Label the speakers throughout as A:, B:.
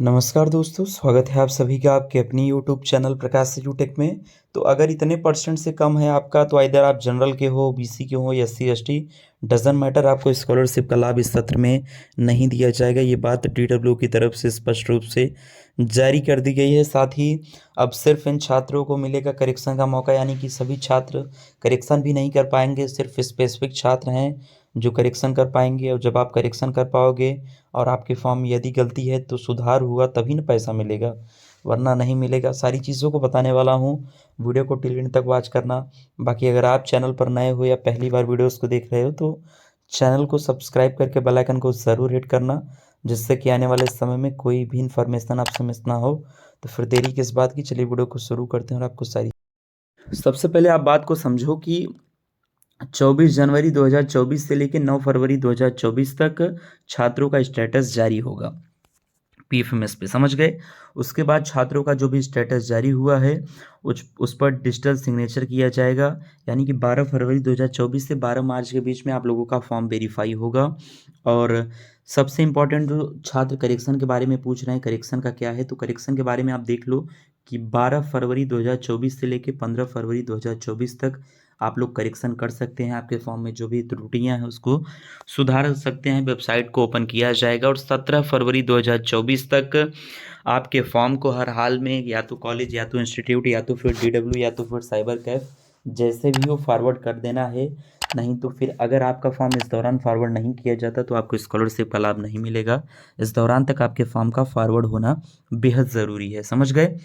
A: नमस्कार दोस्तों, स्वागत है आप सभी का आपके अपनी यूट्यूब चैनल प्रकाश एजुटेक में। तो अगर इतने परसेंट से कम है आपका, तो इधर आप जनरल के हो, बीसी के हो, एससी एसटी, डजन मैटर, आपको स्कॉलरशिप का लाभ इस सत्र में नहीं दिया जाएगा। ये बात डीडब्ल्यू की तरफ से स्पष्ट रूप से जारी कर दी गई है। साथ ही अब सिर्फ इन छात्रों को मिलेगा करेक्शन का मौका, यानी कि सभी छात्र करेक्शन भी नहीं कर पाएंगे। सिर्फ स्पेसिफिक छात्र हैं जो करेक्शन कर पाएंगे, और जब आप करेक्शन कर पाओगे और आपके फॉर्म में यदि गलती है तो सुधार हुआ तभी ना पैसा मिलेगा, वरना नहीं मिलेगा। सारी चीज़ों को बताने वाला हूँ, वीडियो को टिल एंड तक वॉच करना। बाकी अगर आप चैनल पर नए हो या पहली बार वीडियोस को देख रहे हो, तो चैनल को सब्सक्राइब करके बेल आइकन को ज़रूर हिट करना, जिससे कि आने वाले समय में कोई भी इन्फॉर्मेशन आपसे मिस ना हो। तो फिर देरी किस बात की, चलिए वीडियो को शुरू करते हैं। और आपको सारी सबसे पहले आप बात को समझो कि 24 जनवरी 2024 से लेकर 9 फरवरी 2024 तक छात्रों का स्टेटस जारी होगा पीएफएमएस पे, समझ गए। उसके बाद छात्रों का जो भी स्टेटस जारी हुआ है उस पर डिजिटल सिग्नेचर किया जाएगा, यानी कि 12 फरवरी 2024 से 12 मार्च के बीच में आप लोगों का फॉर्म वेरीफाई होगा। और सबसे इम्पोर्टेंट, जो छात्र करेक्शन के बारे में पूछ रहे हैं, करेक्शन का क्या है, तो करेक्शन के बारे में आप देख लो कि 12 फरवरी 2024 से लेकर 15 फरवरी 2024 तक आप लोग करेक्शन कर सकते हैं। आपके फॉर्म में जो भी त्रुटियां हैं उसको सुधार सकते हैं। वेबसाइट को ओपन किया जाएगा और 17 फरवरी 2024 तक आपके फॉर्म को हर हाल में या तो कॉलेज या तो इंस्टीट्यूट या तो फिर डीडब्ल्यू या तो फिर साइबर कैफ, जैसे भी हो, फॉरवर्ड कर देना है। नहीं तो फिर अगर आपका फॉर्म इस दौरान फॉरवर्ड नहीं किया जाता तो आपको स्कॉलरशिप का लाभ नहीं मिलेगा। इस दौरान तक आपके फॉर्म का फॉरवर्ड होना बेहद ज़रूरी है, समझ गए।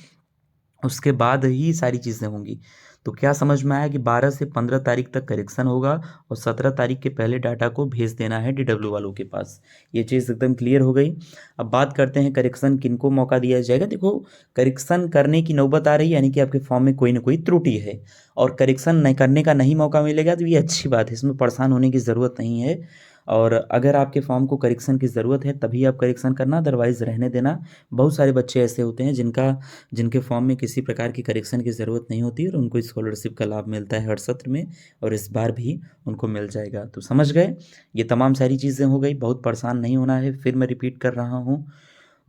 A: उसके बाद ही सारी चीज़ें होंगी। तो क्या समझ में आया कि 12 से 15 तारीख तक करेक्शन होगा और 17 तारीख के पहले डाटा को भेज देना है डीडब्ल्यू वालों के पास। ये चीज़ एकदम क्लियर हो गई। अब बात करते हैं करेक्शन किनको मौका दिया जाएगा। देखो, करेक्शन करने की नौबत आ रही है, यानी कि आपके फॉर्म में कोई ना कोई त्रुटि है और करेक्शन नहीं करने का नहीं मौका मिलेगा, तो ये अच्छी बात है, इसमें परेशान होने की ज़रूरत नहीं है। और अगर आपके फॉर्म को करेक्शन की ज़रूरत है तभी आप करेक्शन करना, अदरवाइज़ रहने देना। बहुत सारे बच्चे ऐसे होते हैं जिनके फॉर्म में किसी प्रकार की करेक्शन की ज़रूरत नहीं होती और उनको स्कॉलरशिप का लाभ मिलता है हर सत्र में, और इस बार भी उनको मिल जाएगा। तो समझ गए, ये तमाम सारी चीज़ें हो गई। बहुत परेशान नहीं होना है, फिर मैं रिपीट कर रहा हूँ।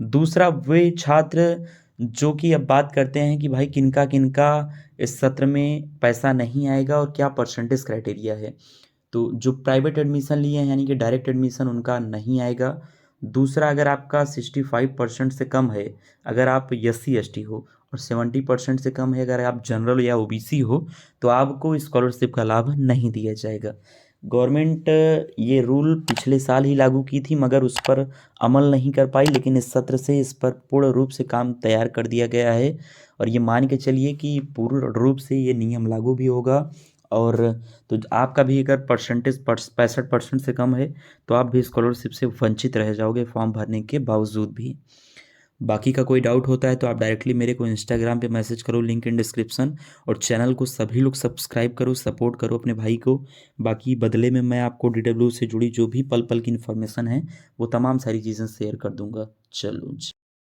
A: दूसरा, वे छात्र जो कि अब बात करते हैं कि भाई किनका किनका इस सत्र में पैसा नहीं आएगा और क्या परसेंटेज क्राइटेरिया है। तो जो प्राइवेट एडमिशन लिए हैं, यानी कि डायरेक्ट एडमिशन, उनका नहीं आएगा। दूसरा, अगर आपका 65% से कम है, अगर आप SC ST हो, और 70% से कम है अगर आप जनरल या ओबीसी हो, तो आपको स्कॉलरशिप का लाभ नहीं दिया जाएगा। गवर्नमेंट ये रूल पिछले साल ही लागू की थी, मगर उस पर अमल नहीं कर पाई, लेकिन इस सत्र से इस पर पूर्ण रूप से काम तैयार कर दिया गया है। और ये मान के चलिए कि पूर्ण रूप से ये नियम लागू भी होगा। और तो आपका भी अगर परसेंटेज 65% से कम है तो आप भी स्कॉलरशिप से वंचित रह जाओगे फॉर्म भरने के बावजूद भी। बाकी का कोई डाउट होता है तो आप डायरेक्टली मेरे को इंस्टाग्राम पे मैसेज करो, लिंक इन डिस्क्रिप्शन। और चैनल को सभी लोग सब्सक्राइब करो, सपोर्ट करो अपने भाई को। बाकी बदले में मैं आपको डीडब्ल्यू से जुड़ी जो भी पल पल की इन्फॉर्मेशन है वो तमाम सारी चीज़ें शेयर कर दूंगा। चलो जी।